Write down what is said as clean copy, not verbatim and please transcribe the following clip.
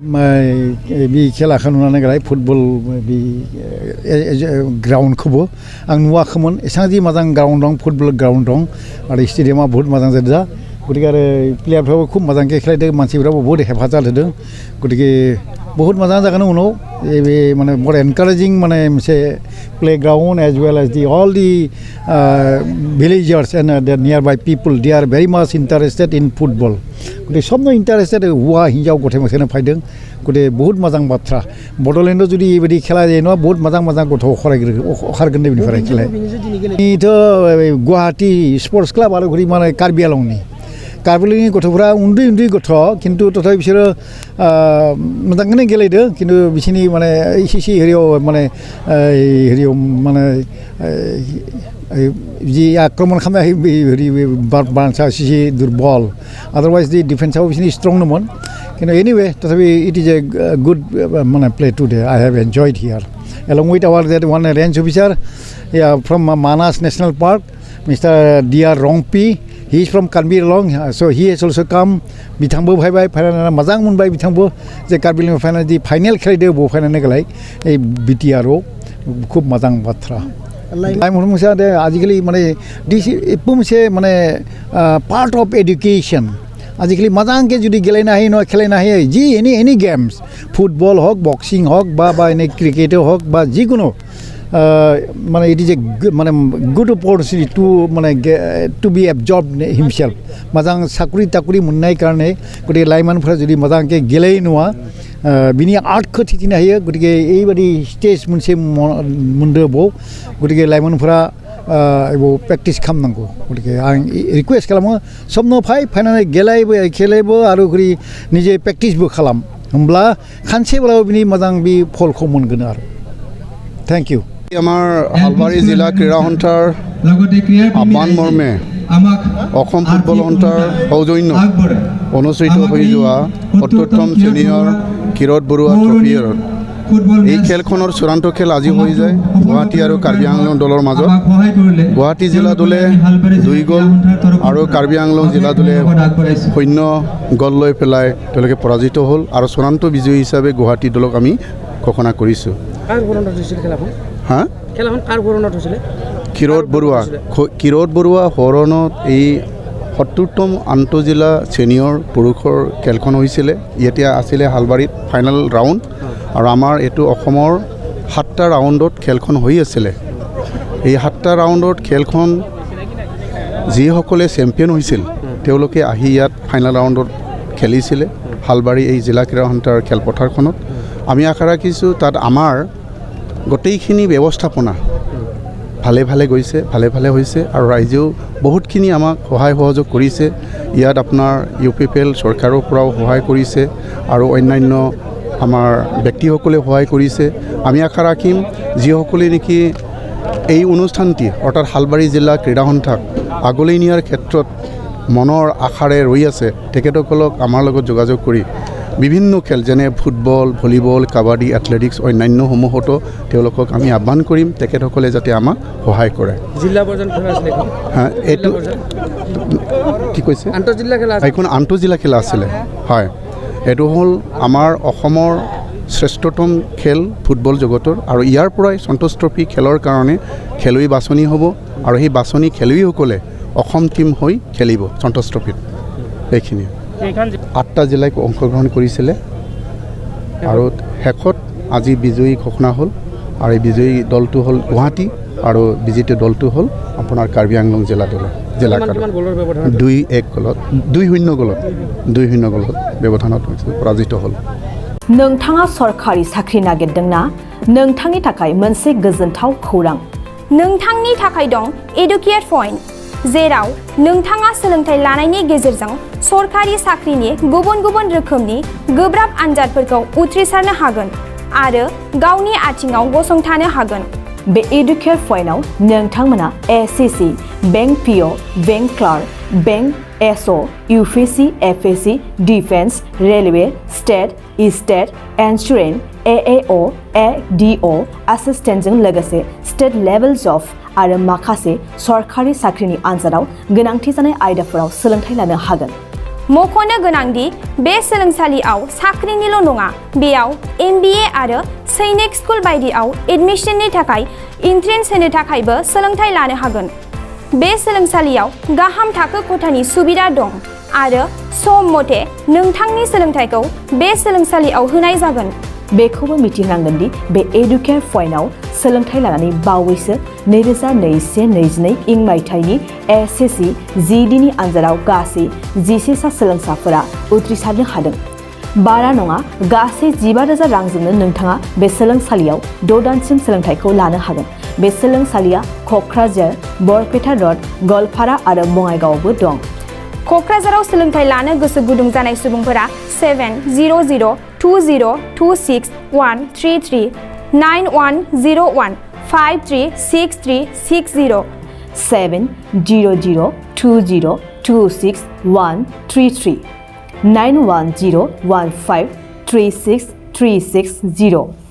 बे खेलाखौ नुनानै गलाय फुटबल बे ग्राउन्डखौबो आं नुवाखैमोन एसेबां जि मोजां ग्राउन्ड दं फुटबल ग्राउन्ड दं आरो स्टेडियामा बहुत मोजां जादों गतिके आरो प्लेयारफ्राबो खुब मोजां गेलेदों मानसिफ्राबो बहुत हेफाजाब होदों गतिके बहुत मोजां जागोन उनाव बे माने बहुत एनकारेजिं माने मोनसे playground as well as the all the villagers and their nearby people they are very much interested in football गतिके सबनो इन्टारेस्टेड हौवा हिन्जाव गथ' गथायनो फैदों गतिके बहुत मोजां बाथ्रा बड'लेण्डआव जुदि बेबायदि खेला जायो नङा बहुत मोजां गथ' ओंखारगोन बेनिफ्राय खेला बेथ' गुवाहाटि स्पर्ट्स क्लाब आरो माने कार्बि आलंनि कार्बिआलंनि गथ'फ्रा उन्दै गथ' खिन्थु तथापि बिसोरो मोजाङैनो गेलेदों खिन्थु बिसोरनि माने एसे हेरियाव माने जि आक्रमण खालामनाय बांसा एसे दुर्बल आदारवाइज दि डिफेन्सआव बिसोरनि स्ट्रं दंमोन खिन्थु एनिवे तथापि इट इज ए गुड माने play today I have enjoyed here along with our that one range officer from Manas National Park, Mr. D.R. Rongpi. He is from Karbi Along, so he has also come. Bitangbo bhai final mazang mun bhai bitangbo je Karbi Along final di final kheli de bo final ne galai ei BTRO khub mazang batra. I am mungsa de ajikali mane this epum se mane part of education. আজিকালি মাজাংকে যদি গেলে নাহি ন খেলে নাহি যি any games football হোক boxing হোক বা এনে ক্রিকেটে হোক বা যিকোনো মানে ইট ইজ এ মানে good opportunity to be absorb himself মাজাং চাকরি তাকরি मोननाय कारणे गतिके लाइमोनफोरा जुदि माजांके गेलेयो नङा बिनि आर्टखौ थिथिनो हायो गतिके एबायदि स्टेज मोनसे मोनदो बाव गतिके लाइमोनफोरा एबो प्रेक्टिस खालामनांगौ गतिके आं रिक्वेस्ट खालामो सबनो फाइनानै गेलेबो खेलेबो आरो निजे प्रेक्टिसबो खालाम होमब्ला खानसेब्लाबो बिनि मोजां बि फलखौ मोनगोन आरो थैंक यू আমাৰ হালবাৰী জিলা ক্ৰীড়া সন্থাৰ আহ্বান মৰ্মে অসম ফুটবল সন্থাৰ সৌজন্য অনুষ্ঠিত হৈ যোৱা ৭৮তম ছিনিয়ৰ কিৰত বৰুৱা ট্ৰফিৰ এই খেলখনৰ চূড়ান্ত খেল আজি হৈ যায় গুৱাহাটী আৰু কাৰ্বি আংলং দলৰ মাজত গুৱাহাটী জিলা দলে 2 গ'ল আৰু কাৰ্বি আংলং জিলা দলে 0 গ'ল লৈ পেলাই তেওঁলোকে পৰাজিত হ'ল আৰু চূড়ান্ত বিজয়ী হিচাপে গুৱাহাটী দলক আমি ঘোষণা কৰিছোঁ কিৰত বৰুৱা হৰণত এই ৭০তম আন্তঃজিলা ছিনিয়ৰ পুৰুষৰ খেলখন হৈছিলে ইয়াতে আছিলে হালবাৰীত ফাইনেল ৰাউণ্ড আৰু আমাৰ এইটো অসমৰ 7টা ৰাউণ্ডত খেলখন হৈ আছিলে এই 7টা ৰাউণ্ডত খেলখন যিসকলে চেম্পিয়ন হৈছিল তেওঁলোকে আহি ইয়াত ফাইনেল ৰাউণ্ডত খেলিছিলে হালবাৰী এই জিলা ক্ৰীড়া সন্থাৰ খেলপথাৰখনত আমি আশা ৰাখিছোঁ তাত আমাৰ গোটেইখিনি ব্যৱস্থাপনা ভালে গৈছে ভালে হৈছে আৰু ৰাইজেও বহুতখিনি আমাক সহায় সহযোগ কৰিছে ইয়াত আপোনাৰ UPPL চৰকাৰৰ পৰাও সহায় কৰিছে আৰু অন্যান্য আমাৰ ব্যক্তিসকলে সহায় কৰিছে আমি আশা ৰাখিম যিসকলে নেকি এই অনুষ্ঠানটি অৰ্থাৎ হালবাৰী জিলা ক্ৰীড়া সন্থাক আগলৈ নিয়াৰ ক্ষেত্ৰত মনৰ আশাৰে ৰৈ আছে তেখেতসকলক আমাৰ লগত যোগাযোগ কৰি বিভিন্ন খেল যেনে ফুটবল ভলীবল কাবাডী এথলেটিক্স অন্যান্যসমূহতো তেওঁলোকক আমি আহ্বান কৰিম তেখেতসকলে যাতে আমাক সহায় কৰে জিলা পৰ্যায়ত খেলা আছিলে এইটো কি কৈছে এখন আন্তঃজিলা খেলা আছিলে হয় এইটো হ'ল আমাৰ অসমৰ শ্ৰেষ্ঠতম খেল ফুটবল জগতৰ আৰু ইয়াৰ পৰাই সন্তোষ ট্ৰফি খেলৰ কাৰণে খেলুৱৈ বাছনি হ'ব আৰু সেই বাছনি খেলুৱৈসকলে অসম টীম হৈ খেলিব সন্তোষ ট্ৰফিত এইখিনি 8টা জিলাই অংশগ্ৰহণ কৰিছিলে আৰু শেষত আজি বিজয়ী ঘোষণা হ'ল আৰু এই বিজয়ী দলটো হ'ল গুৱাহাটী আৰু বিজেতা দলটো হ'ল আপোনাৰ কাৰ্বি আংলং জিলা দল 2-0 গলত ব্যৱধানত পৰাজিত হ'ল नोंथाङा सरकारि साख्रि नागिरदोंना नोंथांनि थाखाय मोनसे गोजोनथाव खौरां नोंथांनि थाखाय दं एडुकेट पॉइंट जेराव नोंथाङा सोलोंथाइ लानायनि गेजेरजों सरकारि साख्रिनि गुबुन रोखोमनि गोब्राब आनजादफोरखौ उथ्रिसारनो हागोन आरो गावनि आथिङाव गसंथानो हागोन बे एडुकेट पॉइन्टआव नोंथांमोना SCC bank PO bank clerk bank SO UPSC FSC defence railway state insurance AAO ADO एसिस्टेन्टजों लोगोसे स्टेट लेभेल जब आरो माखासे सरकारि साख्रिनि आनजादाव गोनांथि जानाय आयदाफोराव सोलोंथाइ लानो हागोन मख'नो गोनांदि बे सोलोंसालियाव साख्रिनिल' नङा, बेयाव MBA आरो सैनिक स्कुल बायदियाव एडमिशननि थाखाय एन्ट्रेन्स होनो थाखायबो सोलोंथाइ लानो हागोन। बे सोलोंसालियाव गाहाम थाखो खथानि सुबिदा दं आरो सम मथे नोंथांनि सोलोंथाइखौ बे सोलोंसालियाव होनाय जागोन। बेखौबो मिथिनांगोन दि बे एडुकेयार पइन्टआव सोलोंथाइ लानानै बावैसो 2021-22 इं मायथाइनि SSC GDनि आनजादाव गासै 11 सा सोलोंसाफोरा उथ्रिसारनो हादों। बारा नङा, गासै 15,000 रांजोंनो नोंथाङा बे सोलोंसालियाव 6 दानसिम सोलोंथाइखौ लानो हागोन। बे सोलोंसालिया क'क्राझार, बरपेटा र'ड, गवालपारा आरो बङाइगावआवबो दं। क'क्राझाराव सोलोंथाइ लानो गोसो गुदुं जानाय सुबुंफोरा 70020261133 9101536360 70020261133 9101536360